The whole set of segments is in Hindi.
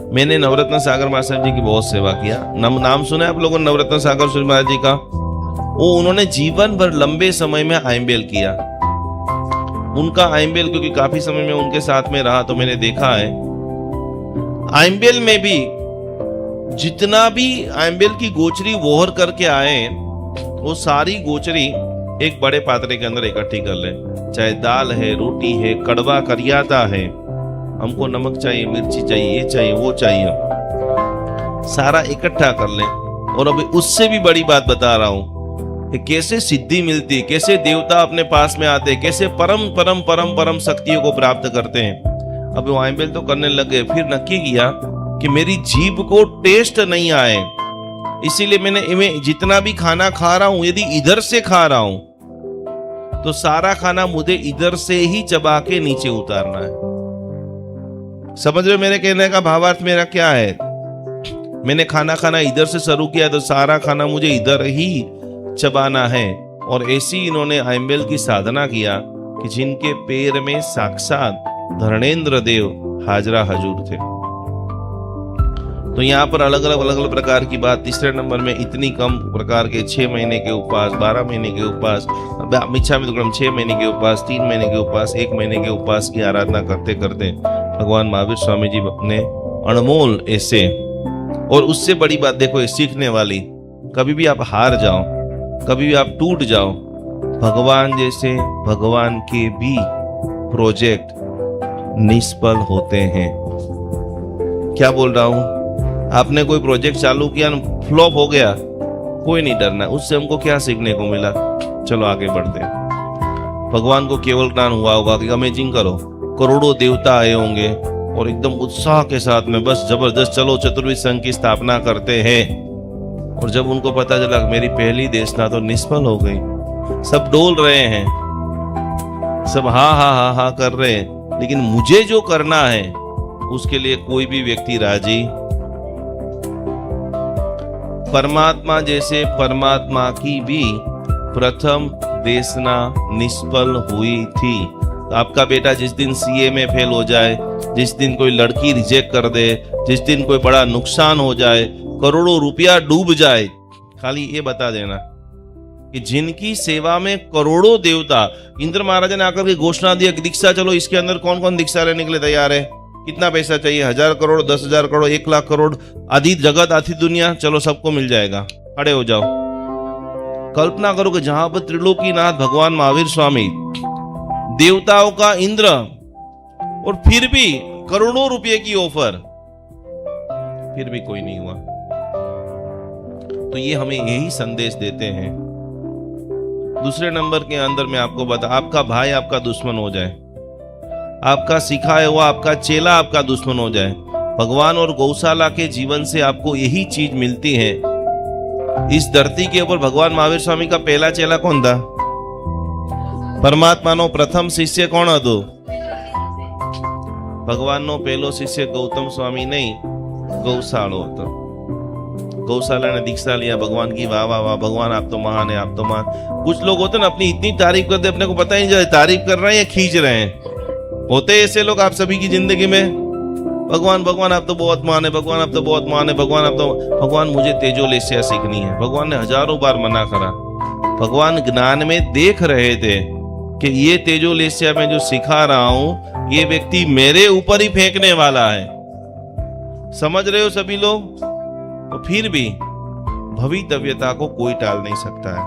मैंने नवरत्न सागर महाराज जी की बहुत सेवा किया। नाम सुना है आप लोगों ने नवरत्न सागर सूर्य महाराज जी का? वो उन्होंने जीवन भर लंबे समय में आइंबेल किया। उनका आइंबेल, क्योंकि काफी समय में उनके साथ में रहा तो मैंने देखा है, आइंबेल में भी जितना भी आइंबेल की गोचरी वोहर करके आए, वो सारी गोचरी एक बड़े पात्रे के अंदर इकट्ठी कर ले। चाहे दाल है, रोटी है, कड़वा करियाता है, हमको नमक चाहिए, मिर्ची चाहिए, ये चाहिए, वो चाहिए, सारा इकट्ठा कर ले। और अभी उससे भी बड़ी बात बता रहा हूं कि कैसे सिद्धि मिलती, कैसे देवता अपने पास में आते, कैसे परम परम परम परम शक्तियों को प्राप्त करते हैं। अब वो आइंबेल तो करने लगे, फिर नक्की किया कि मेरी जीभ को टेस्ट नहीं आए, इसीलिए मैंने जितना भी खाना खा रहा हूं, यदि इधर से खा रहा हूं तो सारा खाना मुझे इधर से ही चबा के नीचे उतारना है। समझ रहे हो मेरे कहने का भावार्थ मेरा क्या है? मैंने खाना खाना इधर से शुरू किया तो सारा खाना मुझे इधर ही चबाना है। और ऐसी इन्होंने आइंबेल की साधना किया कि जिनके पैर में साक्षात धर्मेंद्र देव हाजरा हजूर थे। तो यहाँ पर अलग अलग प्रकार की बात। तीसरे नंबर में इतनी कम प्रकार के 6 महीने के उपवास, 12 महीने के उपवास, इच्छा में तो 6 महीने के उपवास, 3 महीने के उपवास, 1 महीने के उपवास की आराधना करते करते भगवान महावीर स्वामी जी ने अनमोल ऐसे। और उससे बड़ी बात देखो, सीखने वाली, कभी भी आप हार जाओ, कभी भी आप टूट जाओ, भगवान जैसे भगवान के भी प्रोजेक्ट निष्फल होते हैं। क्या बोल रहा हूं? आपने कोई प्रोजेक्ट चालू किया, फ्लॉप हो गया, कोई नहीं डरना, उससे हमको क्या सीखने को मिला, चलो आगे बढ़ते हैं। भगवान को केवल ज्ञान हुआ होगा कि अमेजिंग करो, करोड़ों देवता आए होंगे और एकदम उत्साह के साथ में बस जबरदस्त चलो चतुर्विध संघ की स्थापना करते हैं। और जब उनको पता चला मेरी पहली देशना तो निष्फल हो गई, सब डोल रहे हैं, सब हा हा हा हा कर रहे हैं, लेकिन मुझे जो करना है उसके लिए कोई भी व्यक्ति राजी। परमात्मा जैसे परमात्मा की भी प्रथम देशना निष्फल हुई थी। तो आपका बेटा जिस दिन सीए में फेल हो जाए, जिस दिन कोई लड़की रिजेक्ट कर दे, जिस दिन कोई बड़ा नुकसान हो जाए, करोड़ों रुपया डूब जाए, खाली ये बता देना कि जिनकी सेवा में करोड़ों देवता, इंद्र महाराज ने आकर के घोषणा दिया कि दीक्षा चलो, इसके अंदर कौन कौन दीक्षा लेने के लिए तैयार है, कितना पैसा चाहिए, 1000 करोड़, 10,000 करोड़, 1 लाख करोड़, आधी जगत आधी दुनिया, चलो सबको मिल जाएगा, खड़े हो जाओ। कल्पना करो कि जहां पर त्रिलोकीनाथ भगवान महावीर स्वामी, देवताओं का इंद्र, और फिर भी करोड़ों रुपए की ऑफर, फिर भी कोई नहीं हुआ। तो ये हमें यही संदेश देते हैं। दूसरे नंबर के अंदर मैं आपको बता, आपका भाई आपका दुश्मन हो जाए, आपका सिखाया हुआ आपका चेला आपका दुश्मन हो जाए, भगवान और गौशाला के जीवन से आपको यही चीज मिलती है। इस धरती के ऊपर भगवान महावीर स्वामी का पहला चेला कौन था? परमात्मा नो प्रथम शिष्य कौन हतो? भगवान नो पहलो शिष्य गौतम स्वामी नहीं, गौशालो હતો। गौशाला ने दीक्षा लिया, भगवान की वाह वाह वाह, भगवान आप तो महान है, आप तो महान। कुछ लोग होते ना अपनी इतनी तारीफ करते अपने को पता ही नहीं चलता तारीफ कर रहे हैं या खींच रहे हैं। होते ऐसे लोग आप सभी की जिंदगी में, भगवान भगवान आप तो बहुत महान है, भगवान आप तो बहुत महान है, भगवान आप तो, भगवान मुझे तेजोलेस्या सीखनी है। भगवान ने हजारों बार मना करा। भगवान ज्ञान में देख रहे थे कि ये तेजोलेस्या में जो सिखा रहा हूं, ये व्यक्ति मेरे ऊपर ही फेंकने वाला है। समझ रहे हो सभी लोग? तो फिर भी भवितव्यता को कोई टाल नहीं सकता है।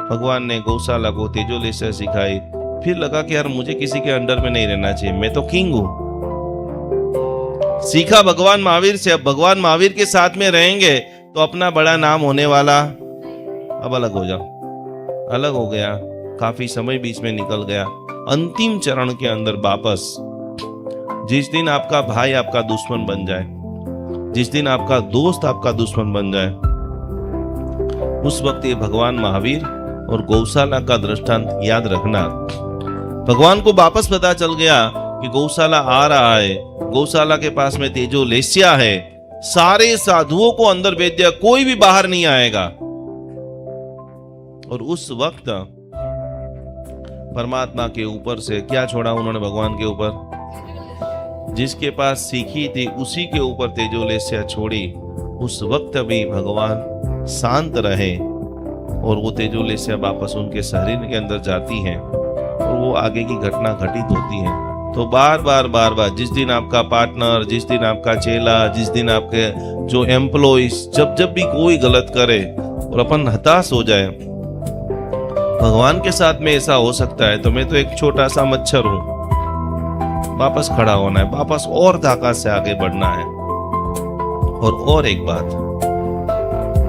भगवान ने गौशाला को तेजोलेस्या सिखाई, फिर लगा कि यार मुझे किसी के अंडर में नहीं रहना चाहिए, मैं तो किंग हूं। सीखा भगवान महावीर से, अब भगवान महावीर के साथ में रहेंगे तो अपना बड़ा नाम होने वाला। अब अलग हो जाओ, अलग हो गया, काफी समय बीच में निकल गया। अंतिम चरण के अंदर वापस, जिस दिन आपका भाई आपका दुश्मन बन जाए, जिस दिन आपका दोस्त आपका दुश्मन बन जाए, उस वक्त ये भगवान महावीर और गौशाला का दृष्टांत याद रखना। भगवान को वापस पता चल गया कि गौशाला आ रहा है, गौशाला के पास में तेजोलेस्या है, सारे साधुओं को अंदर भेज दिया, कोई भी बाहर नहीं आएगा। और उस वक्त परमात्मा के ऊपर से क्या छोड़ा उन्होंने भगवान के ऊपर? जिसके पास सीखी थी उसी के ऊपर तेजोलेस्या छोड़ी, उस वक्त भी भगवान शांत रहे और वो तेजोलेस्या वापस उनके शरीर के अंदर जाती है और वो आगे की घटना घटित होती है। तो बार बार जिस दिन आपका पार्टनर, जिस दिन आपका चेला, जिस दिन आपके जो एम्प्लॉइज जब भी कोई गलत करे और अपन हताश हो जाए, भगवान के साथ में ऐसा हो सकता है तो मैं तो एक छोटा सा मच्छर हूं, वापस खड़ा होना है, वापस और ताकत से आगे बढ़ना है। और एक बात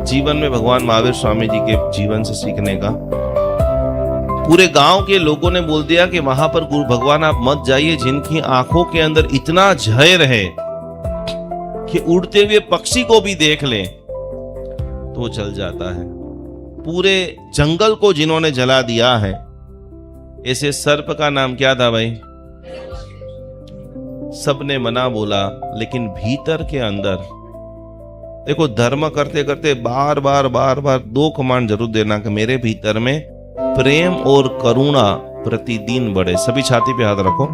जीवन में भगवान महावीर स्वामी जी के जीवन से सीखने का, पूरे गांव के लोगों ने बोल दिया कि वहां पर गुरु भगवान आप मत जाइए, जिनकी आंखों के अंदर इतना जहर है कि उड़ते हुए पक्षी को भी देख ले तो जल जाता है। पूरे जंगल को जिन्होंने जला दिया है, ऐसे सर्प का नाम क्या था भाई? सबने मना बोला, लेकिन भीतर के अंदर देखो, धर्म करते करते बार बार दो कमांड जरूर देना कि मेरे भीतर में प्रेम और करुणा प्रतिदिन बढ़े। सभी छाती पे हाथ रखो।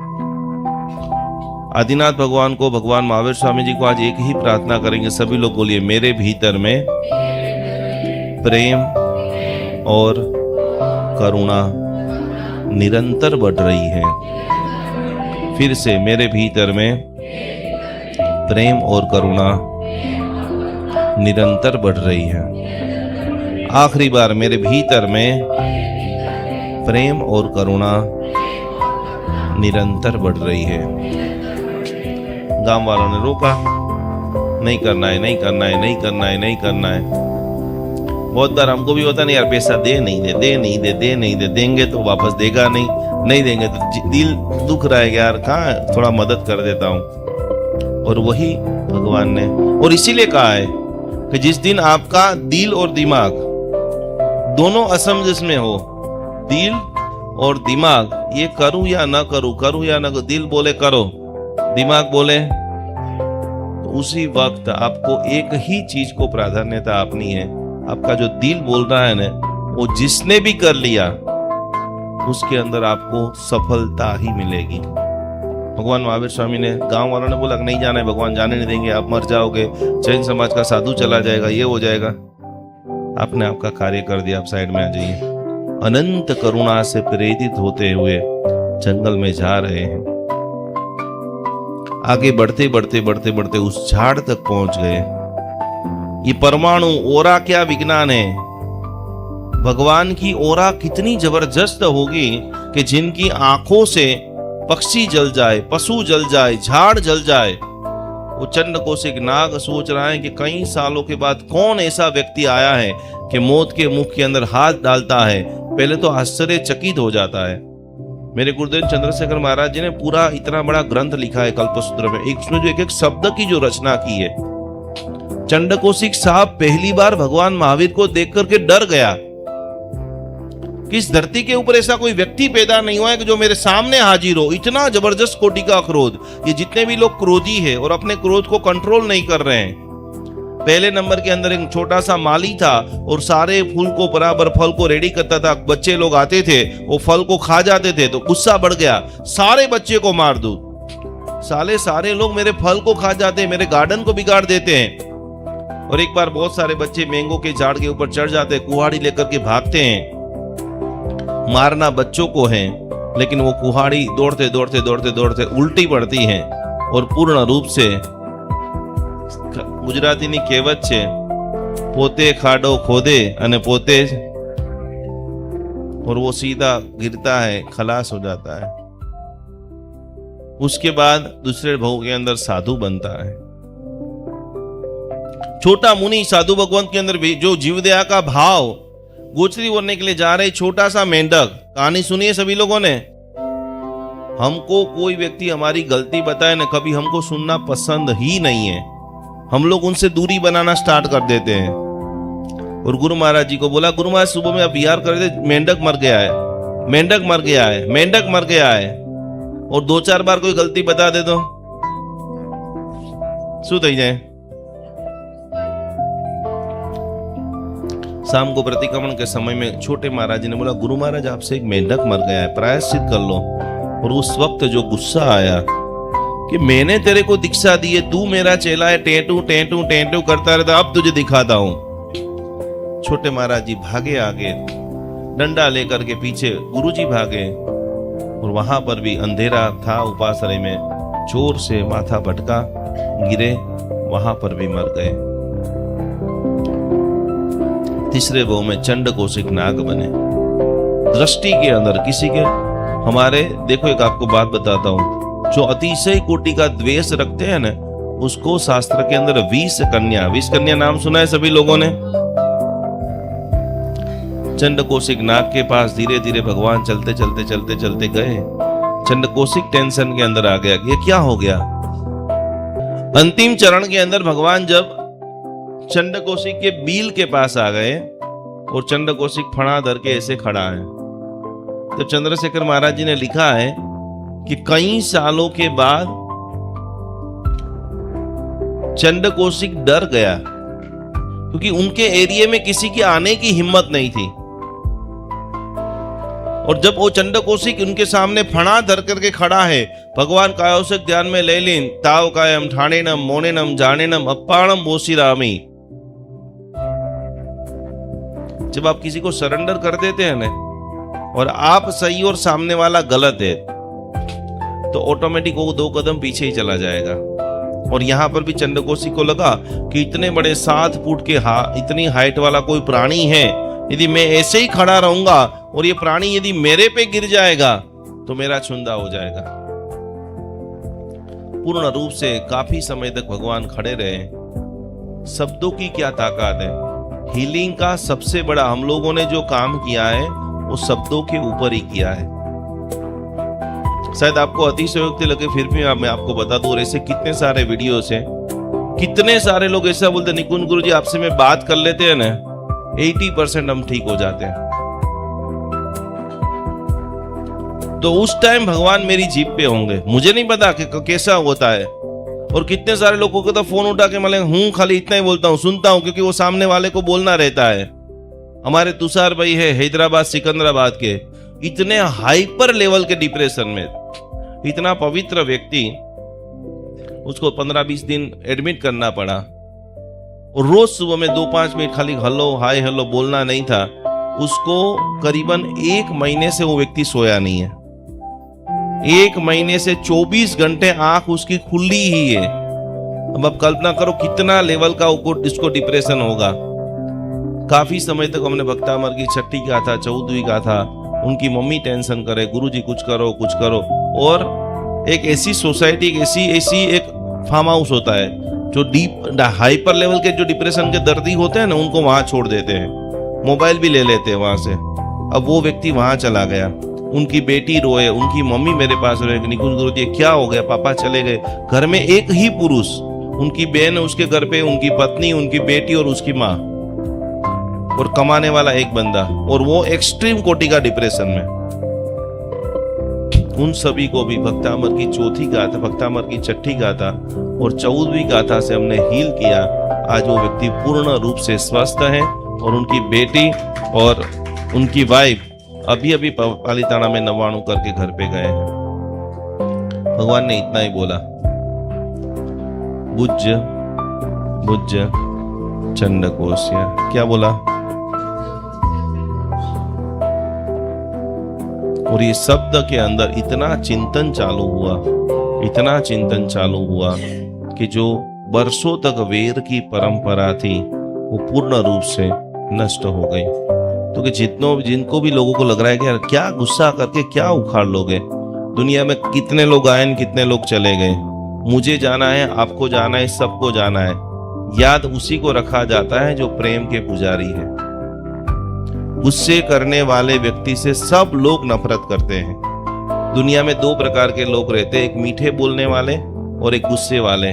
आदिनाथ भगवान को, भगवान महावीर स्वामी जी को आज एक ही प्रार्थना करेंगे। सभी लोग बोलिए, मेरे भीतर में प्रेम और करुणा निरंतर बढ़ रही है। फिर से, मेरे भीतर में प्रेम और करुणा निरंतर बढ़ रही है। आखिरी बार, मेरे भीतर में प्रेम और करुणा निरंतर बढ़ रही है। गांव वालों ने रोका, नहीं करना है, नहीं करना है, नहीं करना है, नहीं करना है। बहुत बार हमको भी होता नहीं यार, पैसा दे नहीं दे, दे नहीं दे, दे नहीं दे, देंगे तो वापस देगा नहीं, नहीं देंगे तो दिल दुख रहा है यार, कहाँ थोड़ा मदद कर देता हूँ। और वही भगवान ने, और इसीलिए कहा है कि जिस दिन आपका दिल और दिमाग दोनों असमंजस में हो, दिल और दिमाग, ये करूं या ना करूं, करूं या ना करूं, दिल बोले करो, दिमाग बोले, तो उसी वक्त आपको एक ही चीज को प्राधान्यता अपनी है। आपका जो दिल बोल रहा है ना, वो जिसने भी कर लिया उसके अंदर आपको सफलता ही मिलेगी। भगवान महावीर स्वामी ने, गांव वालों ने बोला नहीं जाना है, भगवान जाने नहीं देंगे, आप मर जाओगे, जैन समाज का साधु चला जाएगा, ये हो जाएगा। आपने आपका कार्य कर दिया, आप साइड में आ जाइए। अनंत करुणा से प्रेरित होते हुए जंगल में जा रहे हैं। आगे बढ़ते बढ़ते उस झाड़ तक पहुंच गए। ये परमाणु ओरा क्या विज्ञान है, भगवान की ओरा कितनी जबरदस्त होगी कि जिनकी आंखों से पक्षी जल जाए, पशु जल जाए, झाड़ जल जाए। वो चंडकोशिक नाग सोच रहा है कि कई सालों के बाद कौन ऐसा व्यक्ति आया है कि मौत के मुख के अंदर हाथ डालता है। पहले तो आश्चर्यचकित हो जाता है। मेरे गुरुदेव चंद्रशेखर महाराज जी ने पूरा इतना बड़ा ग्रंथ लिखा है कल्पसूत्र में, उसमें जो एक शब्द की जो रचना की है। चंडकोशिक साहब पहली बार भगवान महावीर को देख करके डर गया। किस धरती के ऊपर ऐसा कोई व्यक्ति पैदा नहीं हुआ है कि जो मेरे सामने हाजिर हो। इतना जबरदस्त कोटि का क्रोध। ये जितने भी लोग क्रोधी है और अपने क्रोध को कंट्रोल नहीं कर रहे हैं। पहले नंबर के अंदर एक छोटा सा माली था और सारे फूल को बराबर फल को रेडी करता था। बच्चे लोग आते थे, वो फल को खा जाते थे, तो गुस्सा बढ़ गया, सारे बच्चे को मार दो। सारे लोग मेरे फल को खा जाते हैं, मेरे गार्डन को बिगाड़ देते हैं। और एक बार बहुत सारे बच्चे मैंगो के झाड़ के ऊपर चढ़ जाते, कुहाड़ी लेकर के भागते हैं। मारना बच्चों को है, लेकिन वो कुहाड़ी दौड़ते उल्टी पड़ती है और पूर्ण रूप से, गुजराती कहेवत છે, પોતે ખાડો खोदे અને પોते, और वो सीधा गिरता है, खलास हो जाता है। उसके बाद दूसरे भाव के अंदर साधु बनता है। छोटा मुनि साधु भगवंत के अंदर भी जो जीवदया का भाव गोचरी बोलने के लिए जा रहे। छोटा सा मेंढक, कहानी सुनिए सभी लोगों ने। हमको कोई व्यक्ति हमारी गलती बताए ना, कभी हमको सुनना पसंद ही नहीं है। हम लोग उनसे दूरी बनाना स्टार्ट कर देते हैं। और गुरु महाराज जी को बोला, गुरु महाराज सुबह में आप विहार कर रहे थे, मेंढक मर गया है, मेंढक मर गया है, मेंढक मर गया है। और 2-4 बार कोई गलती बता दे तो शू थई जाए। शाम को प्रतिक्रमण के समय में छोटे महाराज जी ने बोला, गुरु महाराज आपसे एक मेंढक मर गया है, प्रायश्चित कर लो। और उस वक्त जो गुस्सा आया, कि मैंने तेरे को दीक्षा दी है, तू मेरा चेला है, टेंटू टेंटू टेंटू करता रहता, अब तुझे दिखाता हूं। छोटे महाराज जी भागे आगे, डंडा लेकर के पीछे गुरुजी भागे, और वहां पर भी अंधेरा था, उपासरे में जोर से माथा भटका, गिरे, वहां पर भी मर गए। तीसरे भाव में चंड कौशिक नाग बने। दृष्टि के अंदर किसी के हमारे, देखो एक आपको बात बताता हूं, जो अतिशय कोटि का द्वेष रखते हैं ना, उसको शास्त्र के अंदर विष कन्या नाम सुना है सभी लोगों ने। चंड कौशिक नाग के पास धीरे धीरे भगवान चलते चलते चलते चलते गए। चंड कौशिक टेंशन के अंदर आ गया कि ये क्या हो गया। अंतिम चरण के अंदर भगवान जब चंड कौशिक के बील के पास आ गए, और चंड कौशिक फणा धर के ऐसे खड़ा है, तो चंद्रशेखर महाराज जी ने लिखा है कि कई सालों के बाद चंड कौशिक डर गया, क्योंकि उनके एरिया में किसी की आने की हिम्मत नहीं थी। और जब वो चंड कौशिक उनके सामने फणा धर करके खड़ा है, भगवान कायोसिक ध्यान में ले लीन, ताव कायम ठाणेनम मोनेनम जानेनम अपाणम बोसीरामी। जब आप किसी को सरेंडर कर देते हैं ना, और आप सही और सामने वाला गलत है, तो ऑटोमेटिक वो 2 कदम पीछे ही चला जाएगा। और यहां पर भी चंड कौशिक को लगा कि इतने बड़े 7 फुट के इतनी हाइट वाला कोई प्राणी है, यदि मैं ऐसे ही खड़ा रहूंगा और ये प्राणी यदि मेरे पे गिर जाएगा तो मेरा छुंदा हो जाएगा। पूर्ण रूप से काफी समय तक भगवान खड़े रहे। शब्दों की क्या ताकत है। हीलिंग का सबसे बड़ा हम लोगों ने जो काम किया है वो शब्दों के ऊपर ही किया है। शायद आपको अतिशयोक्ति लगे, फिर भी मैं आपको बता दूं, और ऐसे कितने सारे वीडियोस हैं, कितने सारे लोग ऐसा बोलते, निकुंज गुरुजी आपसे मैं बात कर लेते हैं ना, 80% हम ठीक हो जाते हैं। तो उस टाइम भगवान मेरी जीभ पे होंगे, मुझे नहीं पता कि कैसा होता है। और कितने सारे लोगों को तो फोन उठा के मतलब हूं खाली इतना ही बोलता हूं, सुनता हूं, क्योंकि वो सामने वाले को बोलना रहता है। हमारे तुषार भाई है हैदराबाद सिकंदराबाद के, इतने हाइपर लेवल के डिप्रेशन में, इतना पवित्र व्यक्ति, उसको 15-20 दिन एडमिट करना पड़ा। और रोज सुबह में 2-5 मिनट खाली हेलो हाय हेलो बोलना नहीं था। उसको करीबन 1 महीने से वो व्यक्ति सोया नहीं है। 1 महीने से 24 घंटे आंख उसकी खुली ही है। अब आप कल्पना करो कितना लेवल का इसको डिप्रेशन होगा। काफी समय तक हमने भक्तामर की 6ठी गाथा 14वीं गाथा, उनकी मम्मी टेंशन करे, गुरुजी कुछ करो कुछ करो। और एक ऐसी सोसाइटी, ऐसी एक फार्म हाउस होता है जो डीप हाइपर लेवल के जो डिप्रेशन के दर्दी होते हैं ना, उनको वहां छोड़ देते हैं, मोबाइल भी ले लेते हैं वहां से। अब वो व्यक्ति वहां चला गया, उनकी बेटी रोए, उनकी मम्मी मेरे पास रोए, निकुंज गुरुजी क्या हो गया, पापा चले गए। घर में एक ही पुरुष, उनकी बहन उसके घर पे, उनकी पत्नी, उनकी बेटी और उसकी माँ, और कमाने वाला एक बंदा, और वो एक्सट्रीम कोटि का डिप्रेशन में। उन सभी को भी भक्तामर की 4थी गाथा, भक्तामर की 6ठी गाथा और 14वीं गाथा से हमने हील किया। आज वो व्यक्ति पूर्ण रूप से स्वस्थ है, और उनकी बेटी और उनकी वाइफ अभी अभी पालीताना में 99 करके घर पे गए। भगवान ने इतना ही बोला, बुज्ज बुज्ज चंडकोष्य। क्या बोला? और ये शब्द के अंदर इतना चिंतन चालू हुआ, इतना चिंतन चालू हुआ कि जो वर्षों तक वेद की परंपरा थी वो पूर्ण रूप से नष्ट हो गई। तो कि जिनको भी लोगों को लग रहा है कि यार क्या गुस्सा करके क्या उखाड़ लोगे, दुनिया में कितने लोग आए, कितने लोग चले गए, मुझे जाना है, आपको जाना है, सबको जाना है। याद उसी को रखा जाता है जो प्रेम के पुजारी है। गुस्से करने वाले व्यक्ति से सब लोग नफरत करते हैं। दुनिया में 2 प्रकार के लोग रहते हैं, एक मीठे बोलने वाले और एक गुस्से वाले।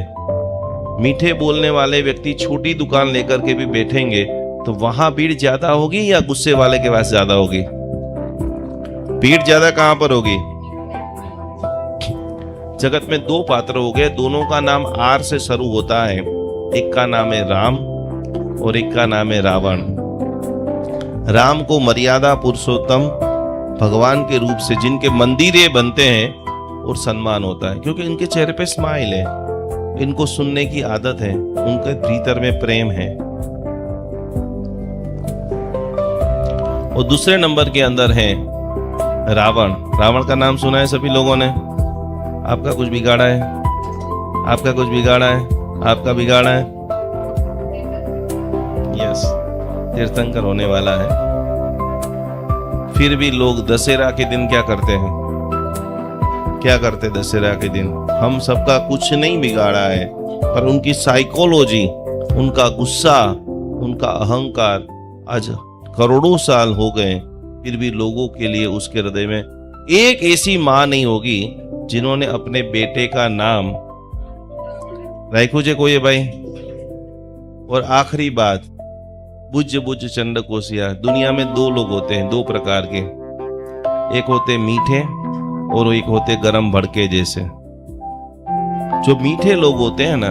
मीठे बोलने वाले व्यक्ति छोटी दुकान लेकर के भी बैठेंगे तो वहां भीड़ ज्यादा होगी या गुस्से वाले के पास ज्यादा होगी? भीड़ ज्यादा कहां पर होगी? जगत में 2 पात्र हो गए, दोनों का नाम आर से शुरू होता है। एक का नाम है राम और एक का नाम है रावण। राम को मर्यादा पुरुषोत्तम भगवान के रूप से जिनके मंदिर बनते हैं और सम्मान होता है, क्योंकि इनके चेहरे पे स्माइल है, इनको सुनने की आदत है, उनके भीतर में प्रेम है। और दूसरे नंबर के अंदर है रावण। रावण का नाम सुना है सभी लोगों ने। आपका कुछ बिगाड़ा है, आपका कुछ बिगाड़ा है, आपका बिगाड़ा है। यस, तीर्थंकर होने वाला है। फिर भी लोग दशहरा के दिन क्या करते हैं? क्या करते दशहरा के दिन? हम सबका कुछ नहीं बिगाड़ा है, पर उनकी साइकोलॉजी, उनका गुस्सा, उनका अहंकार आज करोड़ों साल हो गए, फिर भी लोगों के लिए उसके हृदय में एक ऐसी मां नहीं होगी जिन्होंने अपने बेटे का नाम राइखो जे कोई भाई। और आखिरी बात, बुझ बुझ चंड कोसिया। दुनिया में दो लोग होते हैं, दो प्रकार के, एक होते मीठे और एक होते गरम भड़के जैसे। जो मीठे लोग होते हैं ना,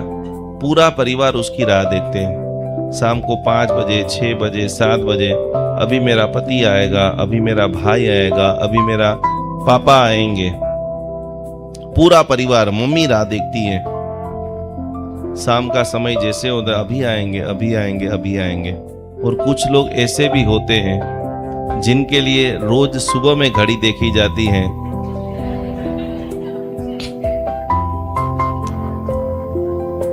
पूरा परिवार उसकी राह देखते हैं। शाम को 5 बजे, 6 बजे, 7 बजे, अभी मेरा पति आएगा, अभी मेरा भाई आएगा, अभी मेरा पापा आएंगे। पूरा परिवार, मम्मी राह देखती है। शाम का समय जैसे होता, अभी आएंगे, अभी आएंगे, अभी आएंगे। और कुछ लोग ऐसे भी होते हैं जिनके लिए रोज सुबह में घड़ी देखी जाती है।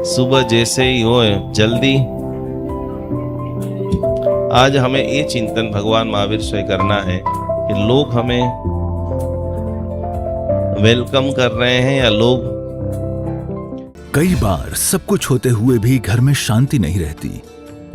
सुबह जैसे ही हो जल्दी। आज हमें ये चिंतन भगवान महावीर से करना है कि लोग हमें वेलकम कर रहे हैं या लोग। कई बार सब कुछ होते हुए भी घर में शांति नहीं रहती।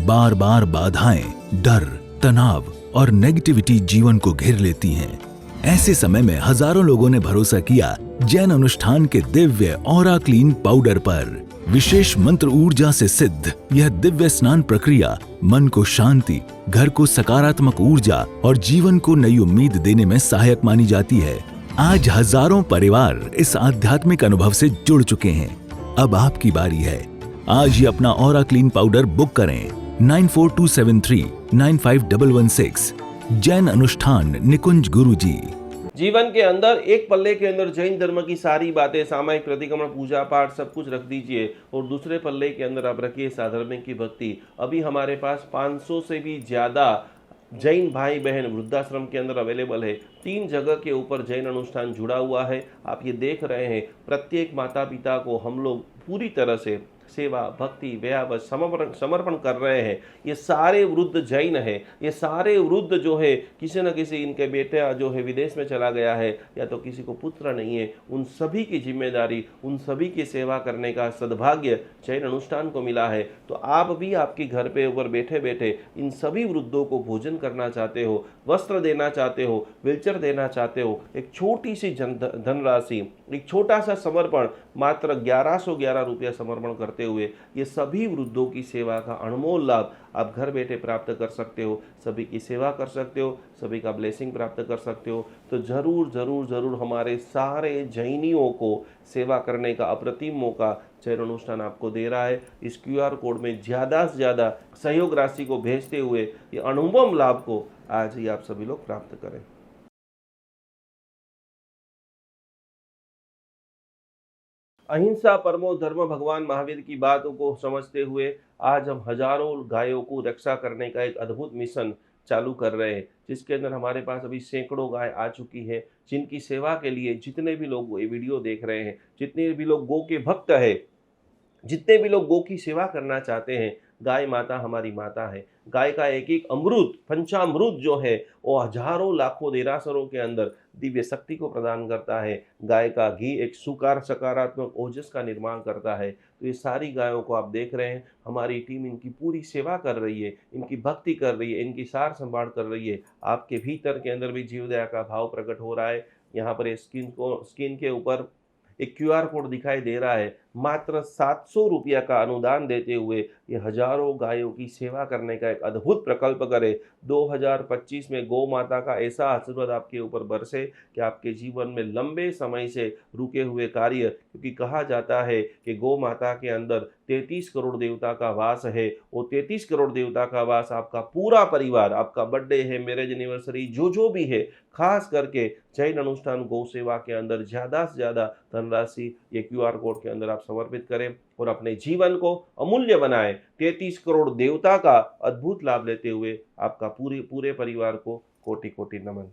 बार बार बाधाएं, डर, तनाव और नेगेटिविटी जीवन को घेर लेती हैं। ऐसे समय में हजारों लोगों ने भरोसा किया जैन अनुष्ठान के दिव्य ऑरा क्लीन पाउडर पर। विशेष मंत्र ऊर्जा से सिद्ध यह दिव्य स्नान प्रक्रिया मन को शांति, घर को सकारात्मक ऊर्जा और जीवन को नई उम्मीद देने में सहायक मानी जाती है। आज हजारों परिवार इस आध्यात्मिक अनुभव से जुड़ चुके हैं। अब आपकी बारी है। आज ही अपना ऑरा क्लीन पाउडर बुक करें 9427395116। जैन अनुष्ठान निकुंज गुरुजी। जीवन के अंदर एक पल्ले के अंदर जैन धर्म की सारी बातें, सामायिक प्रतिक्रमण, पूजा पाठ सब कुछ रख दीजिए, और दूसरे पल्ले के अंदर आप रखिए साधर्मिक की भक्ति। अभी हमारे पास 500 से भी ज़्यादा जैन भाई बहन वृद्धाश्रम के अंदर अवेलेबल है। 3 जगह के ऊपर जैन अनुष्ठान जुड़ा हुआ है। आप ये देख रहे हैं, प्रत्येक माता पिता को हम लोग पूरी तरह से सेवा, भक्ति, व्यावत, समर्पण कर रहे हैं। ये सारे वृद्ध जैन है, ये सारे वृद्ध जो है, किसी न किसी इनके बेटा जो है विदेश में चला गया है, या तो किसी को पुत्र नहीं है, उन सभी की जिम्मेदारी, उन सभी की सेवा करने का सद्भाग्य जैन अनुष्ठान को मिला है। तो आप भी आपके घर पे ऊपर बैठे बैठे इन सभी वृद्धों को भोजन करना चाहते हो, वस्त्र देना चाहते हो, व्हीलचेयर देना चाहते हो, एक छोटी सी धनराशि, एक छोटा सा समर्पण, मात्र 1111 रुपया समर्पण करते हुए ये सभी वृद्धों की सेवा का अनमोल लाभ आप घर बैठे प्राप्त कर सकते हो। सभी की सेवा कर सकते हो, सभी का ब्लेसिंग प्राप्त कर सकते हो। तो जरूर जरूर जरूर हमारे सारे जैनियों को सेवा करने का अप्रतिम मौका जैन अनुष्ठान आपको दे रहा है। इस QR कोड में ज़्यादा से ज़्यादा सहयोग राशि को भेजते हुए ये अनुभव लाभ को आज ही आप सभी लोग प्राप्त करें। अहिंसा परमो धर्म भगवान महावीर की बातों को समझते हुए आज हम हजारों गायों को रक्षा करने का एक अद्भुत मिशन चालू कर रहे हैं, जिसके अंदर हमारे पास अभी सैकड़ों गाय आ चुकी है, जिनकी सेवा के लिए जितने भी लोग ये वीडियो देख रहे हैं, जितने भी लोग गौ के भक्त है, जितने भी लोग गौ की सेवा करना चाहते हैं, गाय माता हमारी माता है। गाय का एक एक अमृत, पंचामृत जो है वो हजारों लाखों देरासरों के अंदर दिव्य शक्ति को प्रदान करता है। गाय का घी एक सकारात्मक ओजस का निर्माण करता है। तो ये सारी गायों को आप देख रहे हैं, हमारी टीम इनकी पूरी सेवा कर रही है, इनकी भक्ति कर रही है, इनकी सार संभाल कर रही है। आपके भीतर के अंदर भी जीव दया का भाव प्रकट हो रहा है। यहाँ पर स्क्रीन के ऊपर एक QR कोड दिखाई दे रहा है। मात्र 700 रुपया का अनुदान देते हुए ये हजारों गायों की सेवा करने का एक अद्भुत प्रकल्प करे। 2025 में गौ माता का ऐसा आशीर्वाद आपके ऊपर बरसे कि आपके जीवन में लंबे समय से रुके हुए कार्य, क्योंकि कहा जाता है कि गौ माता के अंदर 33 करोड़ देवता का वास है। वो 33 करोड़ देवता का वास आपका पूरा परिवार, आपका बर्थडे है, मैरिज एनिवर्सरी, जो भी है, खास करके जैन अनुष्ठान गौ सेवा के अंदर ज़्यादा से ज़्यादा धनराशि ये QR कोड के अंदर आप समर्पित करें और अपने जीवन को अमूल्य बनाएं। 33 करोड़ देवता का अद्भुत लाभ लेते हुए आपका पूरे पूरे परिवार को कोटि कोटि नमन।